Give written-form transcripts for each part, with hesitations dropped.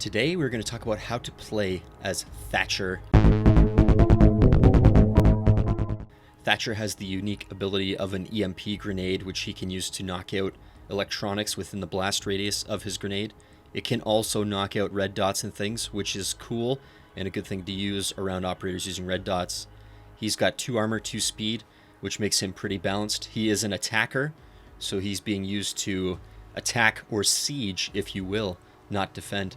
Today we're going to talk about how to play as Thatcher. Thatcher has the unique ability of an EMP grenade, which he can use to knock out electronics within the blast radius of his grenade. It can also knock out red dots and things, which is cool and a good thing to use around operators using red dots. He's got 2 armor, 2 speed, which makes him pretty balanced. He is an attacker, so he's being used to attack or siege, if you will, not defend.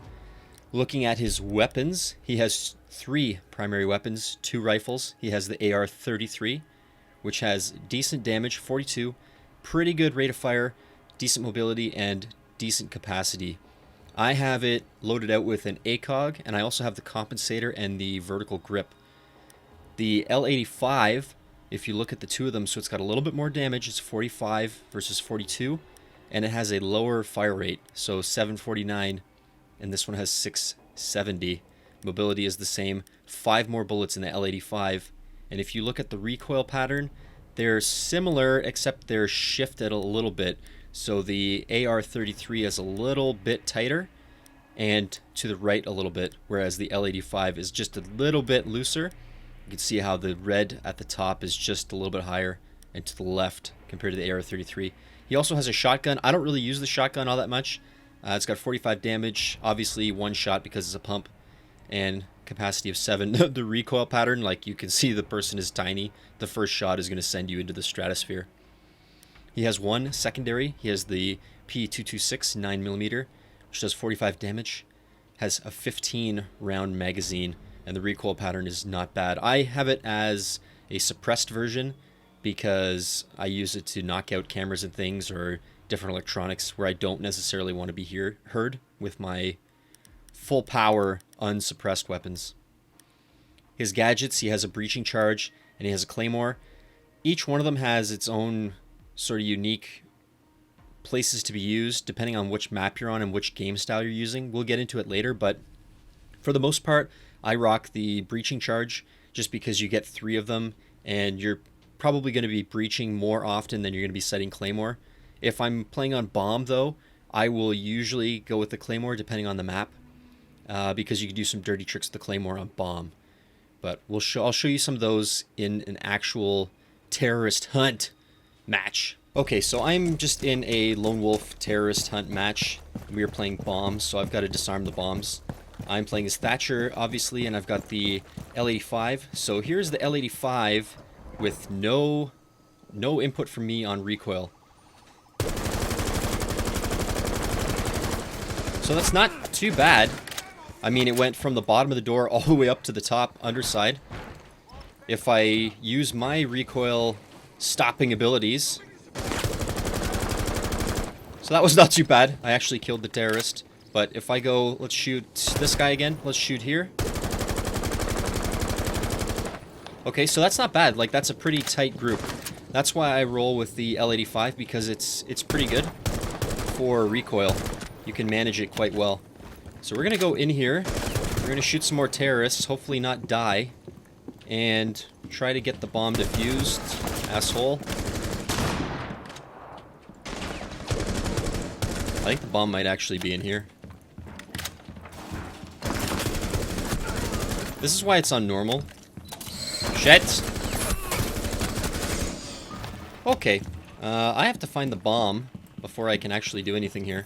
Looking at his weapons, he has 3 primary weapons, 2 rifles. He has the AR-33, which has decent damage, 42, pretty good rate of fire, decent mobility, and decent capacity. I have it loaded out with an ACOG, and I also have the compensator and the vertical grip. The L85, if you look at the 2 of them, so it's got a little bit more damage, it's 45 versus 42, and it has a lower fire rate, so 749, and this one has 670. Mobility is the same, 5 more bullets in the L85, and if you look at the recoil pattern, they're similar except they're shifted a little bit. So the AR-33 is a little bit tighter and to the right a little bit, whereas the L85 is just a little bit looser. You can see how the red at the top is just a little bit higher and to the left compared to the AR-33. He also has a shotgun. I don't really use the shotgun all that much. It's got 45 damage, obviously 1 shot because it's a pump, and capacity of 7. The recoil pattern, like you can see the person is tiny. The first shot is going to send you into the stratosphere. He has 1 secondary. He has the P226 9mm, which does 45 damage, has a 15 round magazine, and the recoil pattern is not bad. I have it as a suppressed version because I use it to knock out cameras and things or different electronics where I don't necessarily want to be heard with my full power unsuppressed weapons. His gadgets, he has a breaching charge and he has a claymore. Each one of them has its own sort of unique places to be used depending on which map you're on and which game style you're using. We'll get into it later, but for the most part I rock the breaching charge just because you get 3 of them and you're probably going to be breaching more often than you're going to be setting claymore. If I'm playing on bomb though, I will usually go with the claymore depending on the map because you can do some dirty tricks with the claymore on bomb. But I'll show you some of those in an actual terrorist hunt match. Okay, so I'm just in a lone wolf terrorist hunt match. We are playing bombs, so I've got to disarm the bombs. I'm playing as Thatcher, obviously, and I've got the L85. So here's the L85 with no input from me on recoil. So that's not too bad. I mean, it went from the bottom of the door all the way up to the top underside. If I use my recoil stopping abilities. So that was not too bad. I actually killed the terrorist. But if I go, let's shoot this guy again. Let's shoot here. Okay, so that's not bad. Like, that's a pretty tight group. That's why I roll with the L85 because it's pretty good for recoil. You can manage it quite well. So we're going to go in here. We're going to shoot some more terrorists, hopefully not die, and try to get the bomb defused, asshole. I think the bomb might actually be in here. This is why it's on normal. Shit! Okay, I have to find the bomb before I can actually do anything here.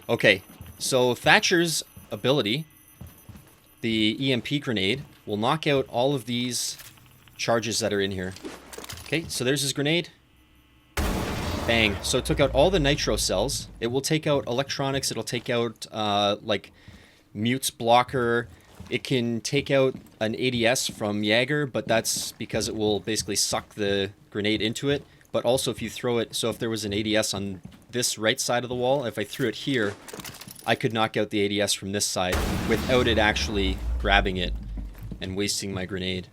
Okay, so Thatcher's ability, the EMP grenade, will knock out all of these charges that are in here. Okay, so there's his grenade. Bang. So it took out all the nitro cells. It will take out electronics. It'll take out, like, mutes blocker. It can take out an ADS from Jaeger, but that's because it will basically suck the grenade into it. But also if you throw it, so if there was an ADS on this right side of the wall, if I threw it here, I could knock out the ADS from this side without it actually grabbing it and wasting my grenade.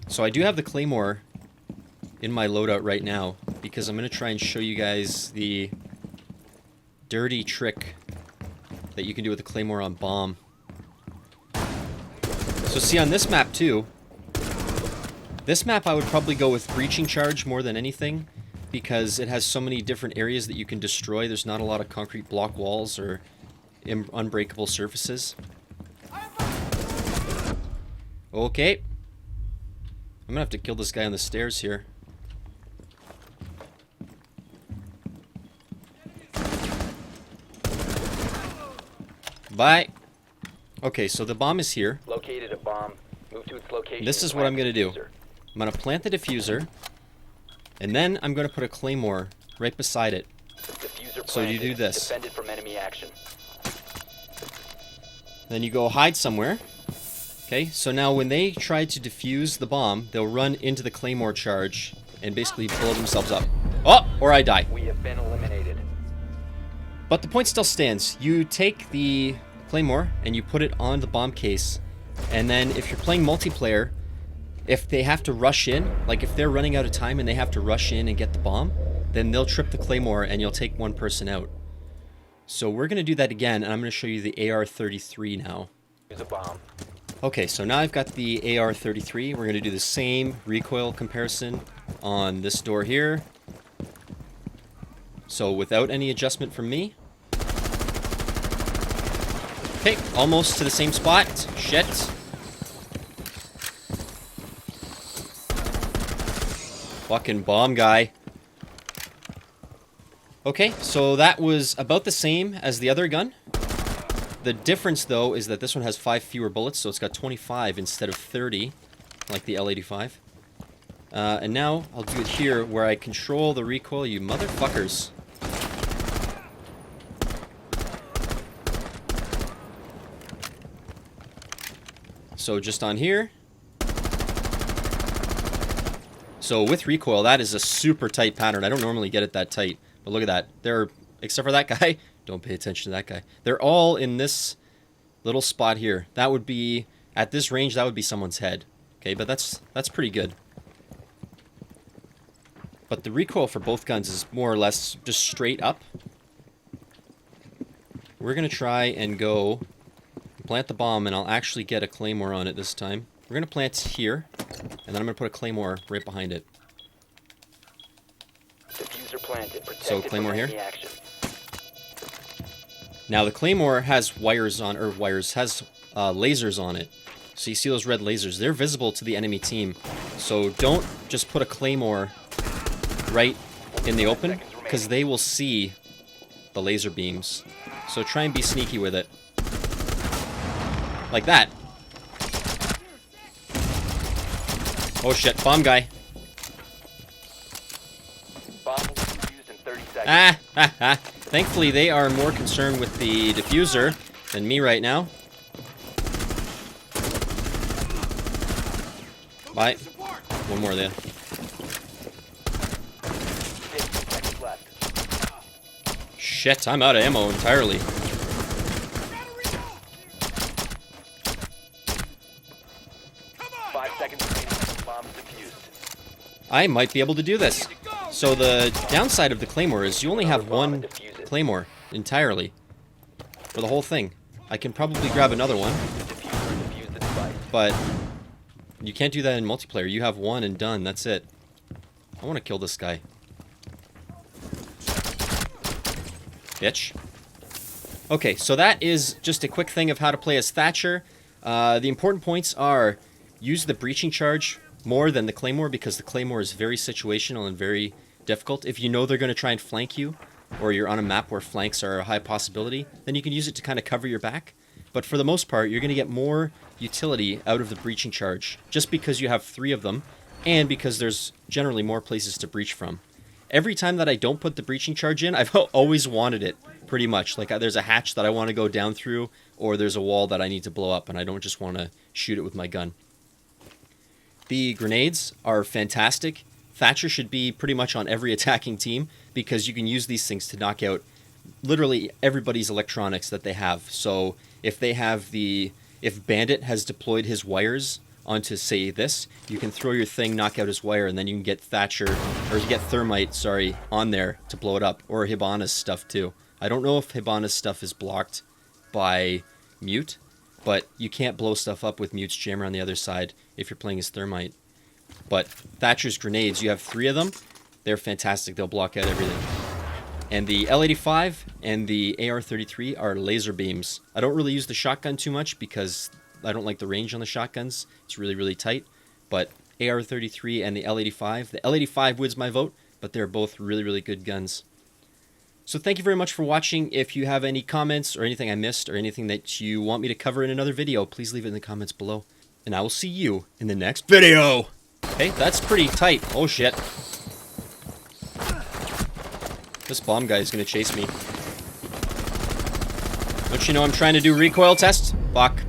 So I do have the claymore in my loadout right now because I'm going to try and show you guys the dirty trick that you can do with the claymore on bomb. So see, on this map too, this map I would probably go with breaching charge more than anything because it has so many different areas that you can destroy. There's not a lot of concrete block walls or unbreakable surfaces. Okay. I'm gonna have to kill this guy on the stairs here. Bye. Okay, so the bomb is here. Located a bomb. Move to its location. This is what I'm gonna do. I'm gonna plant the diffuser, and then I'm gonna put a claymore right beside it. So you do this. Defended from enemy action. Then you go hide somewhere. Okay, so now when they try to defuse the bomb, they'll run into the claymore charge and basically blow themselves up. Oh, or I die. We have been eliminated. But the point still stands. You take the claymore and you put it on the bomb case, and then if you're playing multiplayer, if they have to rush in, like if they're running out of time and they have to rush in and get the bomb, then they'll trip the claymore and you'll take one person out. So we're going to do that again, and I'm going to show you the AR-33 now. Use a bomb. Okay, so now I've got the AR-33. We're going to do the same recoil comparison on this door here. So without any adjustment from me. Okay, almost to the same spot. Shit. Fucking bomb guy. Okay, so that was about the same as the other gun. The difference, though, is that this one has 5 fewer bullets, so it's got 25 instead of 30, like the L85. And now I'll do it here, where I control the recoil, you motherfuckers. So just on here. So with recoil, that is a super tight pattern. I don't normally get it that tight. But look at that. They're, except for that guy, don't pay attention to that guy. They're all in this little spot here. That would be, at this range, that would be someone's head. Okay, but that's pretty good. But the recoil for both guns is more or less just straight up. We're going to try and go plant the bomb, and I'll actually get a claymore on it this time. We're going to plant here, and then I'm going to put a claymore right behind it. Planted, so claymore here. Now the claymore has wires on, or has lasers on it. So you see those red lasers? They're visible to the enemy team. So don't just put a claymore right in the open, because they will see the laser beams. So try and be sneaky with it. Like that. Oh shit, bomb guy. Thankfully, they are more concerned with the diffuser than me right now. Bye. One more there. Shit, I'm out of ammo entirely. 5 seconds remaining. Bomb defused. I might be able to do this. So the downside of the claymore is you only have one claymore entirely for the whole thing. I can probably grab another one, but you can't do that in multiplayer. You have one and done. That's it. I want to kill this guy. Bitch. Okay, so that is just a quick thing of how to play as Thatcher. The important points are use the breaching charge more than the claymore, because the claymore is very situational and very difficult. If you know they're going to try and flank you, or you're on a map where flanks are a high possibility, then you can use it to kind of cover your back. But for the most part, you're going to get more utility out of the breaching charge, just because you have 3 of them, and because there's generally more places to breach from. Every time that I don't put the breaching charge in, I've always wanted it, pretty much. Like there's a hatch that I want to go down through, or there's a wall that I need to blow up, and I don't just want to shoot it with my gun. The grenades are fantastic. Thatcher should be pretty much on every attacking team, because you can use these things to knock out literally everybody's electronics that they have. So if they have if Bandit has deployed his wires onto, say, this, you can throw your thing, knock out his wire, and then you can get Thatcher, or you get Thermite, sorry, on there to blow it up, or Hibana's stuff too. I don't know if Hibana's stuff is blocked by mute, but you can't blow stuff up with mute's jammer on the other side if you're playing as Thermite. But Thatcher's grenades, you have 3 of them. They're fantastic. They'll block out everything. And the L85 and the AR-33 are laser beams. I don't really use the shotgun too much because I don't like the range on the shotguns. It's really, really tight. But AR-33 and the L85. The L85 wins my vote, but they're both really, really good guns. So thank you very much for watching. If you have any comments or anything I missed or anything that you want me to cover in another video, please leave it in the comments below. And I will see you in the next video. Hey, that's pretty tight. Oh shit. This bomb guy is gonna chase me. Don't you know I'm trying to do recoil test? Fuck.